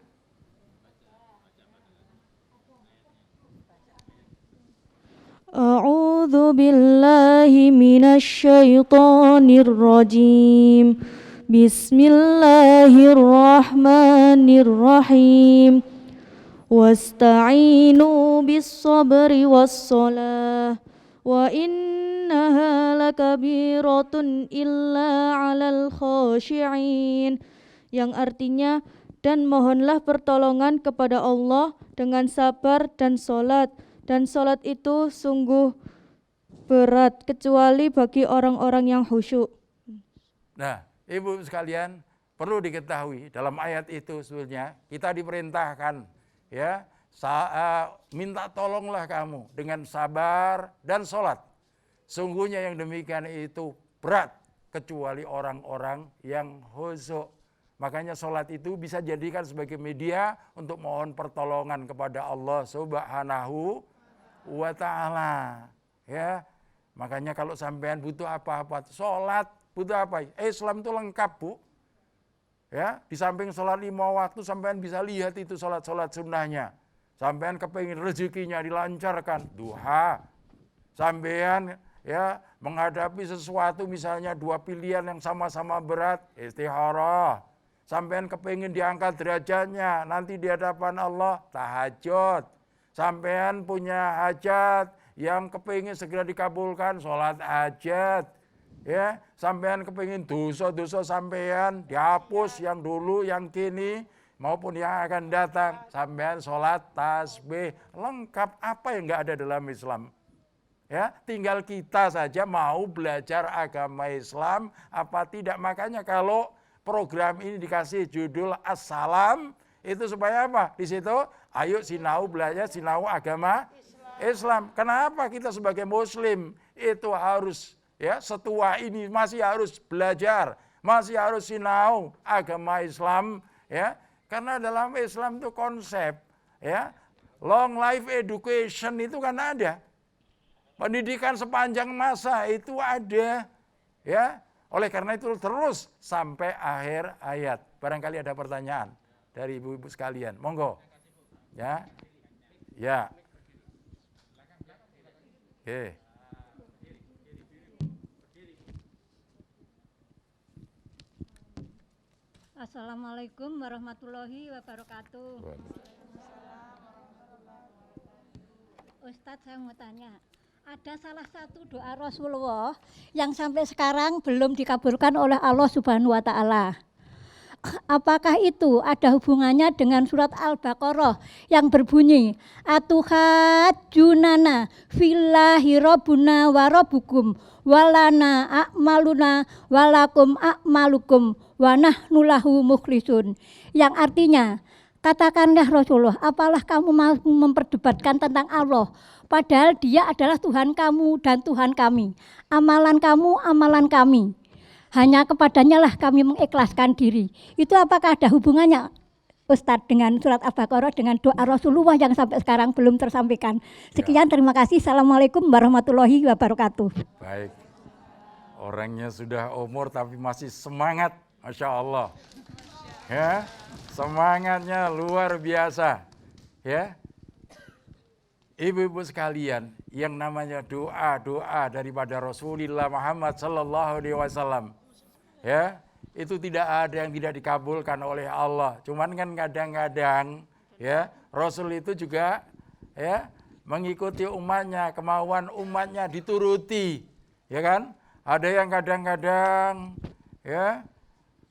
A'udzu billahi minasyaitonir rajim. Bismillahirrahmanirrahim. Wasta'inu bis-sabri was-shalah wa innaha lakabiratun illa 'alal khashi'in. Yang artinya, dan mohonlah pertolongan kepada Allah dengan sabar dan sholat. Dan sholat itu sungguh berat, kecuali bagi orang-orang yang khusyuk. Nah, ibu sekalian, perlu diketahui dalam ayat itu sebetulnya kita diperintahkan, ya, minta tolonglah kamu dengan sabar dan sholat. Sungguhnya yang demikian itu berat, kecuali orang-orang yang khusyuk. Makanya sholat itu bisa jadikan sebagai media untuk mohon pertolongan kepada Allah Subhanahu wa ta'ala. Ya, makanya kalau sampean butuh apa-apa, sholat butuh apa? Islam itu lengkap, Bu. Ya, di samping sholat 5 waktu, sampean bisa lihat itu sholat-sholat sunnahnya. Sampean kepingin rezekinya dilancarkan, duha. Sampean ya menghadapi sesuatu, misalnya 2 pilihan yang sama-sama berat, istikharah. Sampean kepingin diangkat derajatnya, nanti di hadapan Allah, tahajud. Sampean punya hajat yang kepingin segera dikabulkan, sholat hajat. Ya, sampean kepingin dosa-dosa sampean dihapus, yang dulu, yang kini, maupun yang akan datang. Sampean sholat tasbih, lengkap, apa yang enggak ada dalam Islam. Ya, tinggal kita saja mau belajar agama Islam apa tidak. Makanya kalau program ini dikasih judul Assalam, Itu supaya apa? Di situ, ayo sinau belajar, sinau agama Islam. Kenapa kita sebagai Muslim itu harus ya setua ini masih harus belajar, masih harus sinau agama Islam ya? Karena dalam Islam itu konsep ya long life education itu kan ada. Pendidikan sepanjang masa itu ada ya. Oleh karena itu terus sampai akhir ayat. Barangkali ada pertanyaan dari ibu-ibu sekalian. Monggo. Ya. Ya. Oke. Assalamualaikum warahmatullahi wabarakatuh. Ustadz, saya mau tanya, ada salah satu doa Rasulullah yang sampai sekarang belum dikabulkan oleh Allah Subhanahu wa Ta'ala. Apakah itu ada hubungannya dengan surat Al-Baqarah yang berbunyi Atuhajunana fillahi rabbuna wa rabbukum walana a'maluna walakum a'malukum wa nahnu lahu mukhlisun, yang artinya, katakanlah Rasulullah, apalah kamu mau memperdebatkan tentang Allah, padahal dia adalah Tuhan kamu dan Tuhan kami. Amalan kamu, amalan kami. Hanya kepadanya lah kami mengikhlaskan diri. Itu apakah ada hubungannya Ustadz dengan surat Al-Baqarah dengan doa Rasulullah yang sampai sekarang belum tersampaikan? Sekian, terima kasih. Assalamualaikum warahmatullahi wabarakatuh. Baik. Orangnya sudah umur tapi masih semangat. Masya Allah. Ya, semangatnya luar biasa. Ya. Ibu-ibu sekalian, yang namanya doa daripada Rasulullah Muhammad sallallahu alaihi wasallam, ya, itu tidak ada yang tidak dikabulkan oleh Allah. Cuman kan kadang-kadang ya, Rasul itu juga ya mengikuti umatnya, kemauan umatnya dituruti, ya kan? Ada yang kadang-kadang ya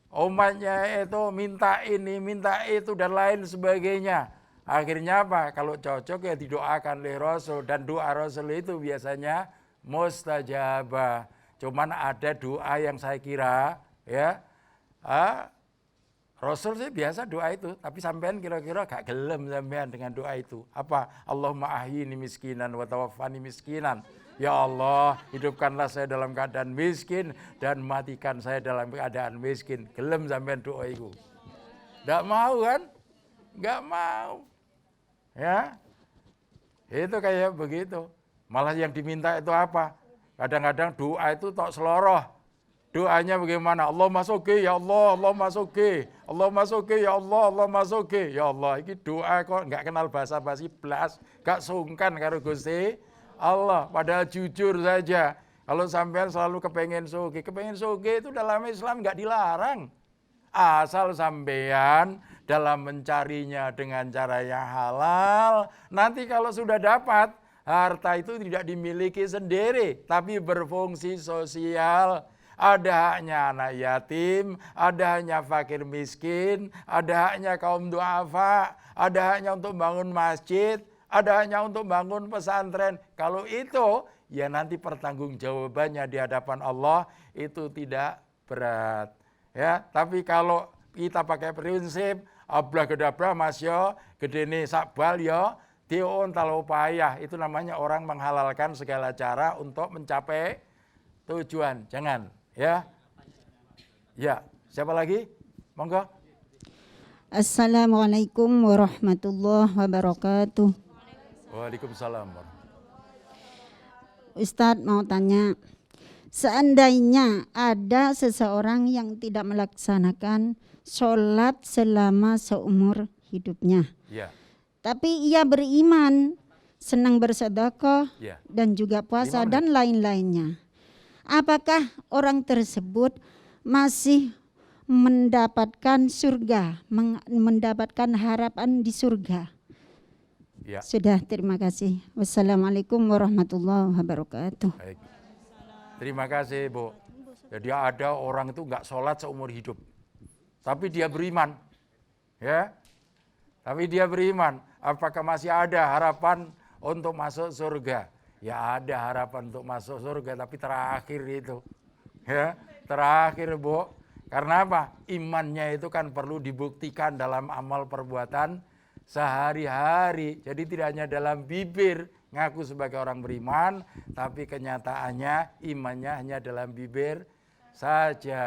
umatnya itu minta ini, minta itu dan lain sebagainya. Akhirnya apa? Kalau cocok ya didoakan oleh Rasul, dan doa Rasul itu biasanya mustajabah. Cuman ada doa yang saya kira ya Rasul sih biasa doa itu, tapi sampean kira-kira gak gelem sampean dengan doa itu. Apa? Allahumma ahyini miskinan wa tawaffani miskinan. Ya Allah, hidupkanlah saya dalam keadaan miskin dan matikan saya dalam keadaan miskin. Gelem sampean doa itu. Gak mau kan? Gak mau. Ya, itu kayak begitu. Malah yang diminta itu apa? Kadang-kadang doa itu tok seloroh. Doanya bagaimana? Allah masuki, ya Allah, Allah masuki. Allah masuki, ya Allah, Allah masuki. Ya Allah, ini doa kok nggak kenal basa-basi blas, gak sungkan karo Gusti Allah. Padahal jujur saja. Kalau sampean selalu kepengen sugi itu dalam Islam nggak dilarang. Asal sampean dalam mencarinya dengan cara yang halal, nanti kalau sudah dapat, harta itu tidak dimiliki sendiri, tapi berfungsi sosial. Ada haknya anak yatim, ada haknya fakir miskin, ada haknya kaum duafa, ada haknya untuk bangun masjid, ada haknya untuk bangun pesantren. Kalau itu, ya nanti pertanggungjawabannya di hadapan Allah itu tidak berat. Ya, tapi kalau kita pakai prinsip ablah gedablah mas yo, gedene sakbal yo, diun talau payah, itu namanya orang menghalalkan segala cara untuk mencapai tujuan. Jangan, ya. Ya, siapa lagi? Monggo. Assalamualaikum warahmatullahi wabarakatuh. Waalaikumsalam. Ustadz mau tanya, seandainya ada seseorang yang tidak melaksanakan sholat selama seumur hidupnya, Ya. tapi ia beriman, senang bersedekah, Ya. dan juga puasa 5 menit. dan lain-lainnya, apakah orang tersebut masih mendapatkan surga, mendapatkan harapan di surga? Ya. Sudah, terima kasih. Wassalamualaikum warahmatullahi wabarakatuh. Baik. Terima kasih, Bu. Jadi ada orang itu nggak sholat seumur hidup, tapi dia beriman, ya. Tapi dia beriman. Apakah masih ada harapan untuk masuk surga? Ya ada harapan untuk masuk surga, tapi terakhir itu, ya terakhir, Bu. Karena apa? Imannya itu kan perlu dibuktikan dalam amal perbuatan sehari-hari. Jadi tidak hanya dalam bibir ngaku sebagai orang beriman, tapi kenyataannya imannya hanya dalam bibir saja.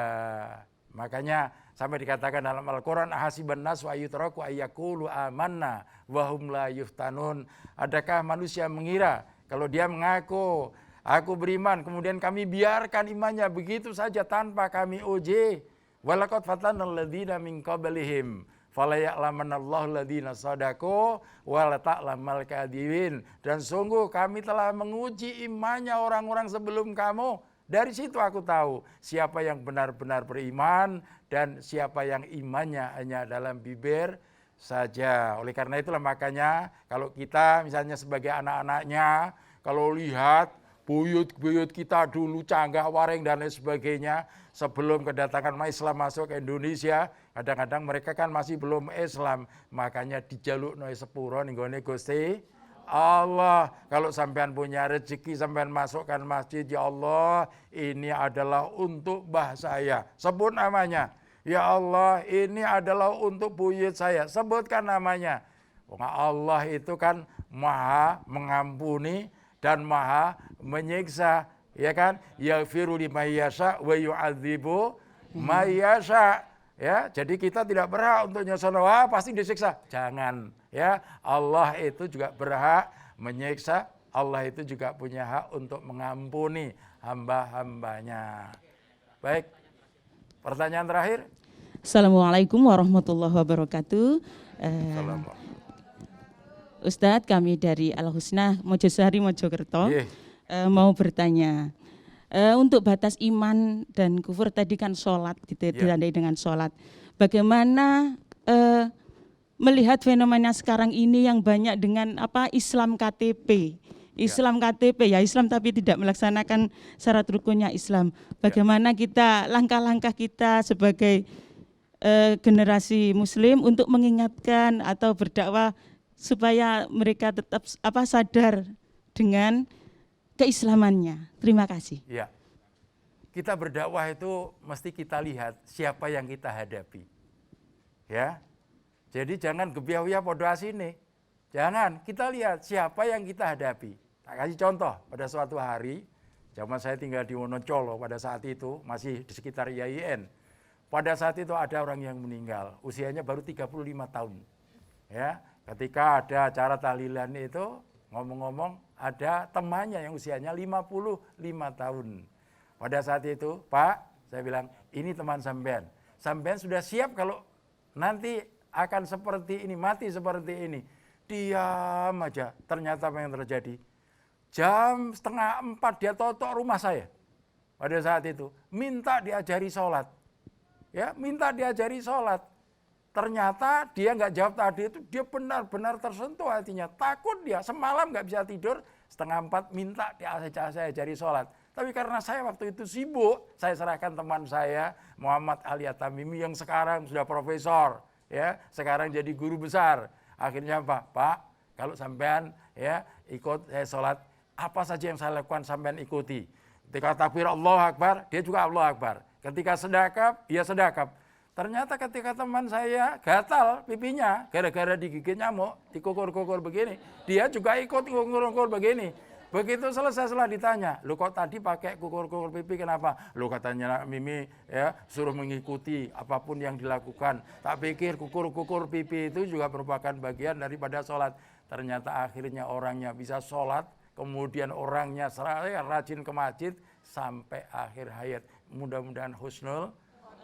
Makanya sampai dikatakan dalam Al-Quran, ahasiban nas wa yutraku ayyaqulu amanna wa hum la yuftanun. Adakah manusia mengira kalau dia mengaku aku beriman, kemudian kami biarkan imannya begitu saja tanpa kami uji. Walaqad fatanal ladzina min qablihim fala ya'lamanallahu alladzina shadaqu wa la ta'lamal kadzibin. Dan sungguh kami telah menguji imannya orang-orang sebelum kamu. Dari situ aku tahu siapa yang benar-benar beriman dan siapa yang imannya hanya dalam bibir saja. Oleh karena itulah makanya kalau kita misalnya sebagai anak-anaknya, kalau lihat buyut-buyut kita dulu canggah wareng dan lain sebagainya, sebelum kedatangan Islam masuk ke Indonesia, kadang-kadang mereka kan masih belum Islam, makanya dijaluk noy sepuro ninggone Gusti Allah. Kalau sampean punya rezeki, sampean masukkan masjid, ya Allah ini adalah untuk mbah saya, sebut namanya. Ya Allah ini adalah untuk buyut saya, sebutkan namanya. Allah itu kan maha mengampuni dan maha menyiksa, ya kan? Yaghfiru liman yasha wa yu'adzibu may yasha. Ya, jadi kita tidak berhak untuk nyosono, wah pasti disiksa. Jangan, ya. Allah itu juga berhak menyiksa, Allah itu juga punya hak untuk mengampuni hamba-hambanya. Baik, pertanyaan terakhir. Assalamualaikum warahmatullahi wabarakatuh. Ustadz, kami dari Al-Husnah Mojosari Mojokerto mau bertanya. Untuk batas iman dan kufur tadi kan sholat, ditandai dengan sholat. Bagaimana melihat fenomena sekarang ini yang banyak dengan Islam KTP, Islam KTP ya Islam tapi tidak melaksanakan syarat rukunnya Islam. Bagaimana kita langkah-langkah kita sebagai generasi Muslim untuk mengingatkan atau berdakwah supaya mereka tetap sadar dengan keislamannya. Terima kasih. Ya, kita berdakwah itu mesti kita lihat siapa yang kita hadapi. Ya, jadi jangan gebiah-gebiah podo asine. Jangan, kita lihat siapa yang kita hadapi. Tak kasih contoh, pada suatu hari, zaman saya tinggal di Wonocolo pada saat itu, masih di sekitar IAIN. Pada saat itu ada orang yang meninggal, usianya baru 35 tahun. Ya, ketika ada acara tahlilan itu, ngomong-ngomong ada temannya yang usianya 55 tahun. Pada saat itu, Pak, saya bilang, ini teman sampean. Sampean sudah siap kalau nanti akan seperti ini, mati seperti ini. Diam aja, ternyata apa yang terjadi? Jam 3:30 dia totok rumah saya. Pada saat itu, minta diajari sholat. Ya, minta diajari sholat. Ternyata dia nggak jawab tadi itu, dia benar-benar tersentuh hatinya. Takut dia, semalam nggak bisa tidur, 3:30 minta saya ajari sholat. Tapi karena saya waktu itu sibuk, saya serahkan teman saya, Muhammad Ali Atamimi yang sekarang sudah profesor, ya, sekarang jadi guru besar. Akhirnya Pak, kalau sampean ya ikut saya sholat, apa saja yang saya lakukan sampean ikuti. Ketika takbir Allahu Akbar, dia juga Allahu Akbar. Ketika sedekap, dia sedekap. Ternyata ketika teman saya gatal pipinya gara-gara digigit nyamuk, dikukur-kukur begini, dia juga ikut kukur-kukur begini. Begitu selesai setelah ditanya, lu kok tadi pakai kukur-kukur pipi kenapa? Lu katanya Mimi ya suruh mengikuti apapun yang dilakukan. Tak pikir kukur-kukur pipi itu juga merupakan bagian daripada sholat. Ternyata akhirnya orangnya bisa sholat, kemudian orangnya rajin ke masjid sampai akhir hayat. Mudah-mudahan husnul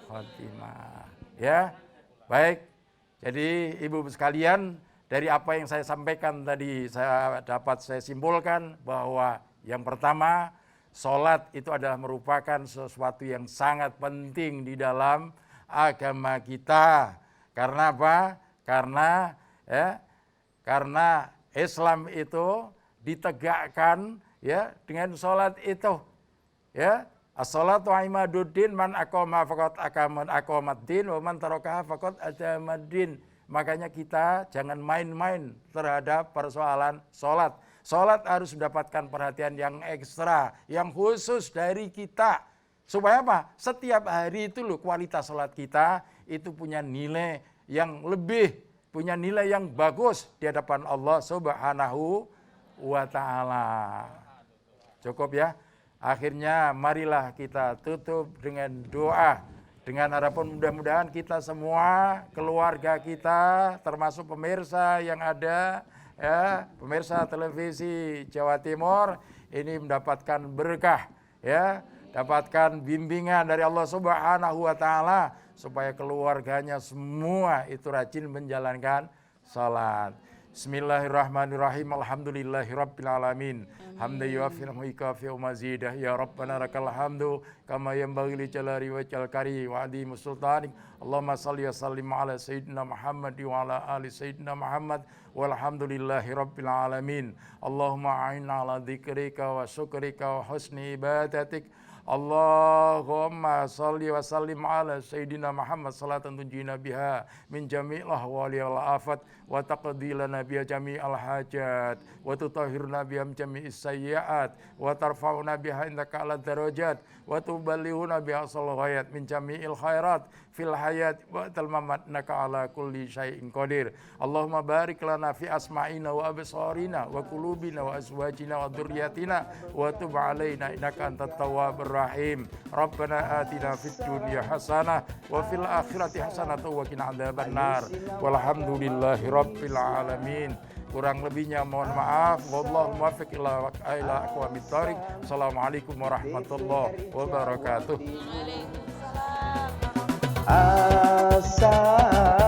khotimah. Ya, baik. Jadi ibu sekalian, dari apa yang saya sampaikan tadi saya simpulkan bahwa yang pertama, sholat itu adalah merupakan sesuatu yang sangat penting di dalam agama kita. Karena apa? Karena Islam itu ditegakkan ya dengan sholat itu. Ya, as-sholatu imaduddin, man aqama faqad aqamaddin wa man tarakaha faqad adamaddin. Makanya kita jangan main-main terhadap persoalan sholat. Sholat harus mendapatkan perhatian yang ekstra, yang khusus dari kita. Supaya apa? Setiap hari itu loh kualitas sholat kita itu punya nilai yang lebih, punya nilai yang bagus di hadapan Allah Subhanahu wa ta'ala. Cukup ya? Akhirnya marilah kita tutup dengan doa. Dengan harapan mudah-mudahan kita semua, keluarga kita, termasuk pemirsa yang ada, ya, pemirsa televisi Jawa Timur, ini mendapatkan berkah, ya, dapatkan bimbingan dari Allah Subhanahu wa ta'ala, supaya keluarganya semua itu rajin menjalankan salat. Bismillahirrahmanirrahim. Alhamdulillahirabbil alamin. Hamdan yuwaffi wa yukafi mazidah. Ya Rabbana lakal hamdu kama yanbaghi li jalali wajhil karim wa azimi sultanik. Allahumma shalli wa sallim ala sayyidina Muhammad wa ala ali sayyidina Muhammad walhamdulillahirabbil alamin. Allahumma a'inna ala dzikrika wa syukrika wa husni ibadatik. Allahumma salli wa sallim ala sayyidina Muhammad salatan tunjina biha min jami'il ahwali wal afat wa taqdi lana biha jami'al hajat wa tutahhirna biha min jami'is sayyi'at wa tarfa'una biha indaka ala darajat wa tuballighuna biha salawat min jami'il khairat fil hayat wa tal mamat naka ala kulli syai'in qadir. Allahumma barik lana fi asma'ina wa absarina wa qulubina wa azwajina wa dzurriyyatina wa tub alaina innaka antat tawwabur rahim. Rabbana atina fid dunya hasanah wa fil akhirati hasanah wa qina adzabannar. Walhamdulillahi rabbil alamin. Kurang lebihnya mohon maaf. Wallahu muwaffiq ila aqwamit thoriq. Assalamualaikum warahmatullahi wabarakatuh. Asal